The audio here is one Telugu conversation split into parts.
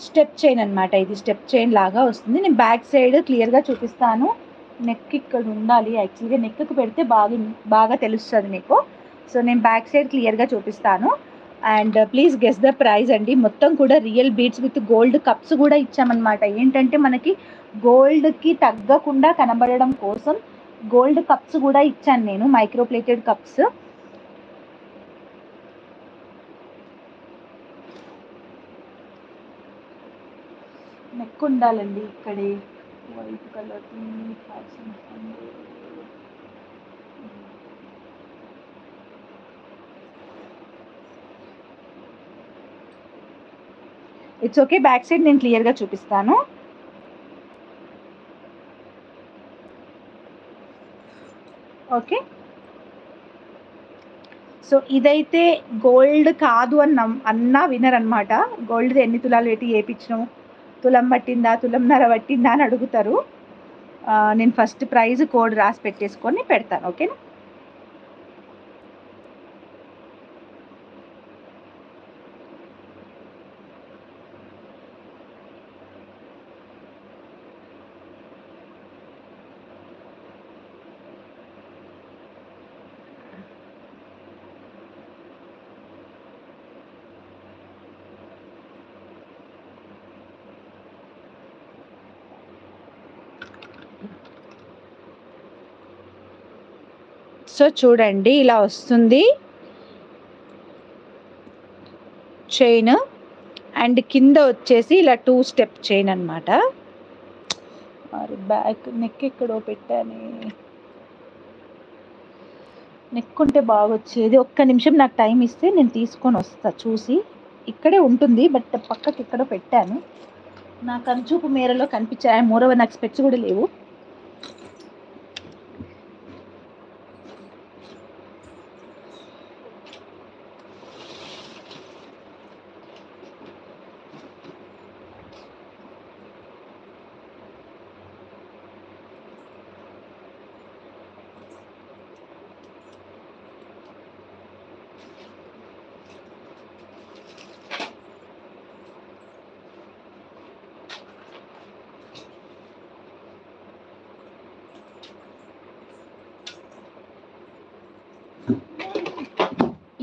స్టెప్ చైన్ అనమాట. ఇది స్టెప్ చైన్ లాగా వస్తుంది. నేను బ్యాక్ సైడ్ క్లియర్గా చూపిస్తాను. నెక్ ఇక్కడ ఉండాలి, యాక్చువల్గా నెక్కి పెడితే బాగా తెలుస్తుంది మీకు. సో నేను బ్యాక్ సైడ్ క్లియర్గా చూపిస్తాను. And please guess the price అండి. మొత్తం కూడా real beads with gold cups కూడా ఇచ్చామన్నమాట. ఏంటంటే మనకి గోల్డ్కి తగ్గకుండా కనబడడం కోసం గోల్డ్ కప్స్ కూడా ఇచ్చాను నేను, మైక్రోప్లేటెడ్ కప్స్. నెక్ ఉండాలండి ఇక్కడే, white colour. It's okay, back side నేను క్లియర్గా చూపిస్తాను. ఓకే, సో ఇదైతే గోల్డ్ కాదు అన్నా వినర్ అనమాట. గోల్డ్ ఎన్ని తులాలు పెట్టి వేయించినాము, తులం పట్టిందా, తులంన్నర పట్టిందా అని అడుగుతారు. నేను ఫస్ట్ ప్రైజ్ కోడ్ రాసి పెట్టేసుకొని పెడతాను. ఓకేనా? సో చూడండి ఇలా వస్తుంది చైన్. అండ్ కింద వచ్చేసి ఇలా 2 స్టెప్ చైన్ అనమాట. మరి బ్యాక్ నెక్ ఎక్కడో పెట్టాను, నెక్ ఉంటే బాగా వచ్చేది. ఒక్క నిమిషం నాకు టైం ఇస్తే నేను తీసుకొని వస్తా. చూసి ఇక్కడే ఉంటుంది, బట్ పక్కకి ఎక్కడో పెట్టాను. నా కనుచూపు మేరలో కనిపించాయి. మూడవ నాకు స్పెట్స్ కూడా లేవు.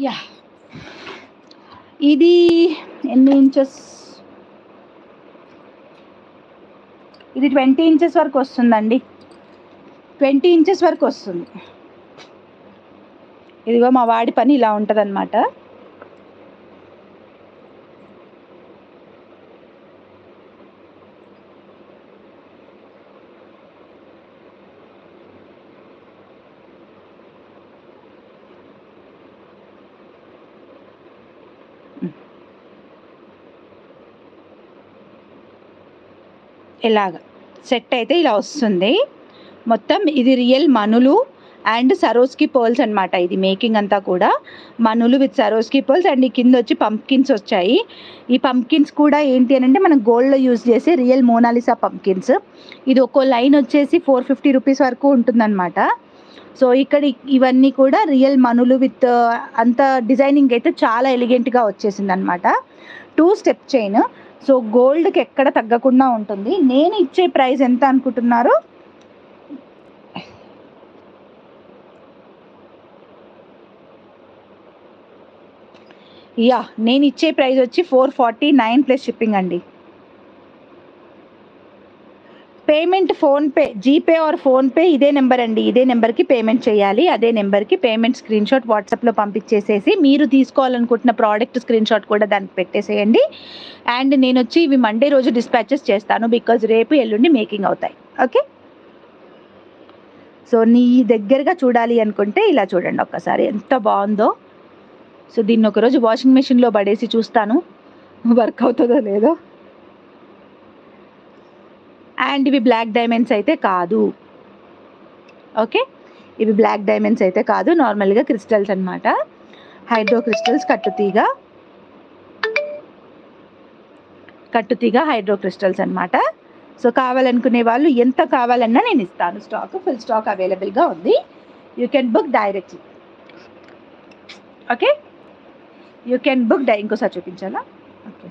యా, ఇది ఎన్ని ఇంచెస్? ఇది 20 ఇంచెస్ వరకు వస్తుందండి. 20 ఇంచెస్ వరకు వస్తుంది. ఇదిగో మా వాడి పని ఇలా ఉంటుంది అనమాట. ఇలాగ సెట్ అయితే ఇలా వస్తుంది మొత్తం. ఇది రియల్ మనులు అండ్ సరోస్కి పర్ల్స్ అనమాట. ఇది మేకింగ్ అంతా కూడా మనులు విత్ సరోస్కి పర్ల్స్. అండ్ ఈ కింద వచ్చి పంప్కిన్స్ వచ్చాయి. ఈ పంప్కిన్స్ కూడా ఏంటి అని అంటే మనం గోల్డ్లో యూజ్ చేసే రియల్ మోనాలిసా పంప్కిన్స్. ఇది ఒక్కో లైన్ వచ్చేసి 450 రూపీస్ వరకు ఉంటుందన్నమాట. సో ఇక్కడ ఇవన్నీ కూడా రియల్ మనులు విత్ అంత డిజైనింగ్ అయితే చాలా ఎలిగెంట్గా వచ్చేసింది అనమాట. 2 స్టెప్ చైన్. సో గోల్డ్కి ఎక్కడ తగ్గకుండా ఉంటుంది. నేను ఇచ్చే ప్రైస్ ఎంత అనుకుంటున్నారు? యా, నేను ఇచ్చే ప్రైస్ వచ్చి 449 ప్లస్ షిప్పింగ్ అండి. Payment PhonePe, GPay are PhonePe ఇదే నెంబర్ అండి. ఇదే నెంబర్కి పేమెంట్ చేయాలి. అదే నెంబర్కి పేమెంట్ స్క్రీన్ షాట్ వాట్సాప్లో పంపించేసేసి మీరు తీసుకోవాలనుకుంటున్న ప్రోడక్ట్ స్క్రీన్ షాట్ కూడా దానికి పెట్టేసేయండి. అండ్ నేను వచ్చి ఇవి మండే రోజు డిస్పాచెస్ చేస్తాను, బికాజ్ రేపు ఎల్లుండి మేకింగ్ అవుతాయి. ఓకే, సో నీ దగ్గరగా చూడాలి అనుకుంటే ఇలా చూడండి ఒక్కసారి ఎంత బాగుందో. సో దీన్ని ఒకరోజు వాషింగ్ మెషిన్లో పడేసి చూస్తాను వర్క్ అవుతుందో లేదో. అండ్ ఇవి బ్లాక్ డైమండ్స్ అయితే కాదు. ఓకే, ఇవి బ్లాక్ డైమండ్స్ అయితే కాదు, నార్మల్గా క్రిస్టల్స్ అనమాట. హైడ్రో క్రిస్టల్స్, కట్టుతీగ హైడ్రో క్రిస్టల్స్ అనమాట. సో కావాలనుకునే వాళ్ళు ఎంత కావాలన్నా నేను ఇస్తాను. స్టాక్ ఫుల్ స్టాక్ అవైలబుల్గా ఉంది. You can book directly. Okay, you can book ఇంకోసారి చూపించాలా? ఓకే.